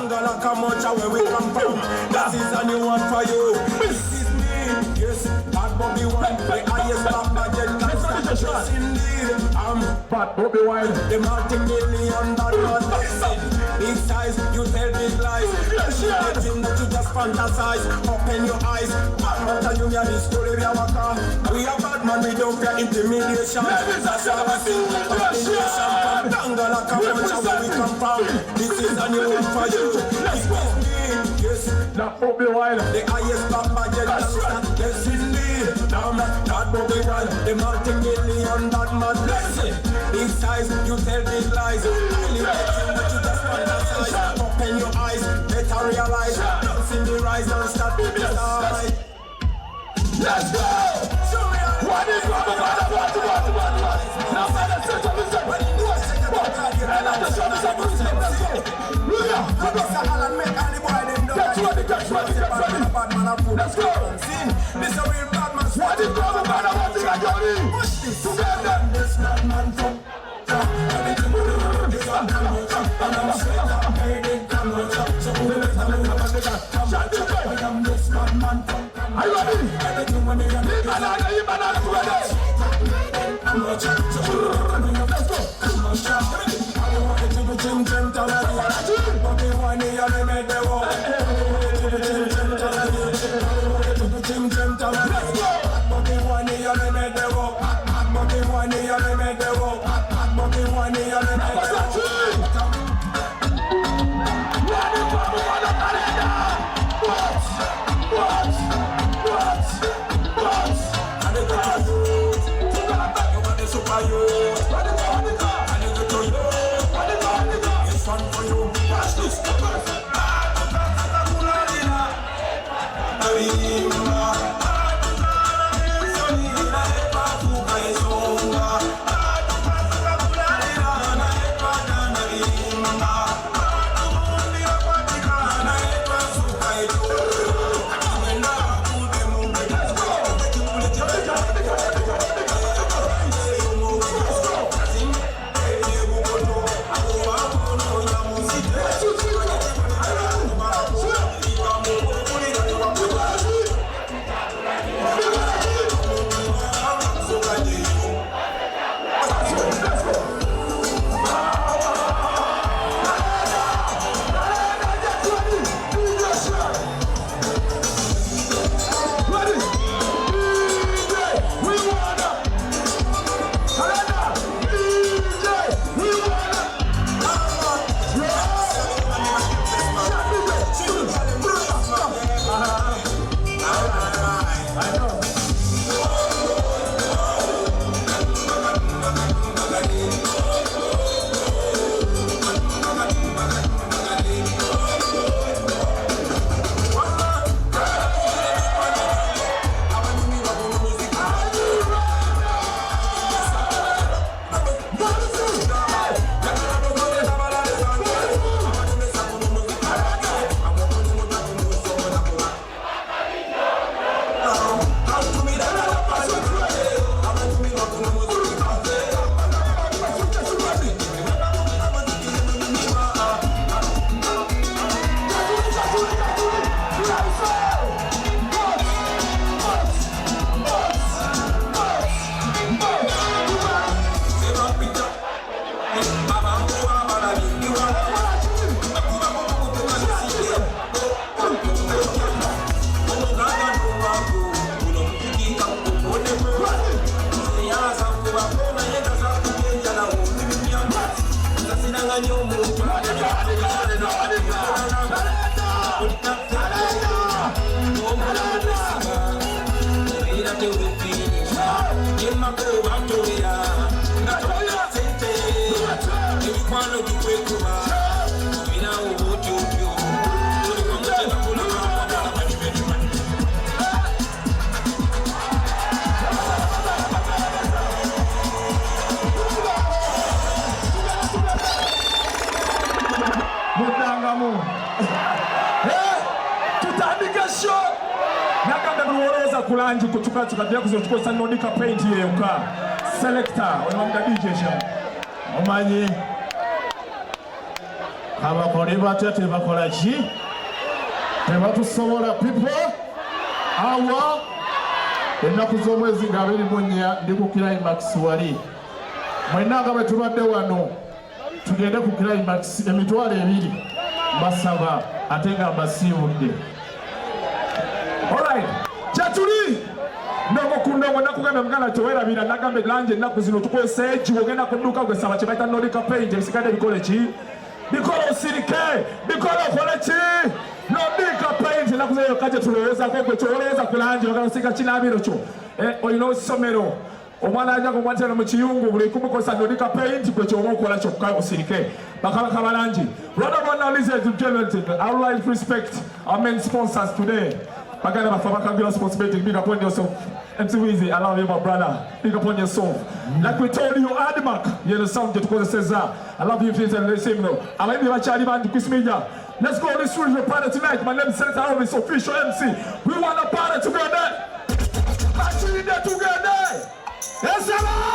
Tangala Kamocha, where we come from. That is a new one for you. This is me, yes, that Bobi one, the highest black budget gangster. Indeed, I'm But Bobi wine, the multi-million that man. Big size, you tell big lies. The dream that you just fantasize. Open your eyes. Bad man, you are the story of our car. We are bad man, we don't fear intimidation. That's how we sing. Intimidation from Tangala Kamocha, where we come from. This is a new one for you. This is me, yes. that Bobi wine, The highest black budget gangster. Yes, indeed. That Bobi wine, the multi-million that man. Blessing. Big size, you tell big lies. Only the dream that you just fantasize. Open your eyes, better realize. Don't see me rise and start to decide. let's go! What is wrong with what? Now better set up the set. And I just want to say, let's go! Look out! Get ready! Let's go! This a real bad man. What is wrong with what? What is happening? Together! This bad man from everything we do, this one and I'm straight up, made in Cambodia. So who will let me have a nigga? I am this bad man from Cambodia. Are you ready? Everything when you get You banana, ready! Cambodia. So who will let me have a nigga? Cambodia. I don't want it to be chim chim talari. But they want me and they make the war. Chim chim talari. I don't want it to be chim chim talari. But they want me and they make the war. But they want me and they make the war. But they want me and they make the war. Kulanji kutuka tukabia kuzochukua sanodika paint ye uka selector wamda DJ Sham omanyi abakole batya tebakola ki tebatusobola people awa ennaku z'omwezi nga 24 ndi ku climax wali mwenna nga bwe tubadde wano tugende ku climax emitwalo 2 basaba ate nga mbasiibudde alright kyatuli n'omukunda omwo nakugamba muganda tewerabira nagambe langi ennaku zino tukozesa egiwo ogenda ku dduuka gwe saba kye bayita nolika paint ebisigadde bikole ki bikola osirike bikola okole ki nodika paint ennaku zeyoka gye tulowoozako gwe kyolowooza ku langi ogala osirika kinaabiro kyo olina essomero omwana ajaga omwatera mu kiyungu buli kumukozesa nodika paint gwe kyoba okola kyokka osirike bakabaka balangi ladies and gentlemen, I would like to respect our main sponsors today. Bagana Bafabaka responsibility, big upon yourself. MC Weezy, I love you, my brother. Big upon yourself. Like we told you, Admark, you're the sound that goes says that. I love you, friends, and the same though. I might be a Charlie man to Chris Media. Let's go on this through the party tonight. My name is Senator Alvis, official MC. We want a party together. Actually, they're together. Yes, sir.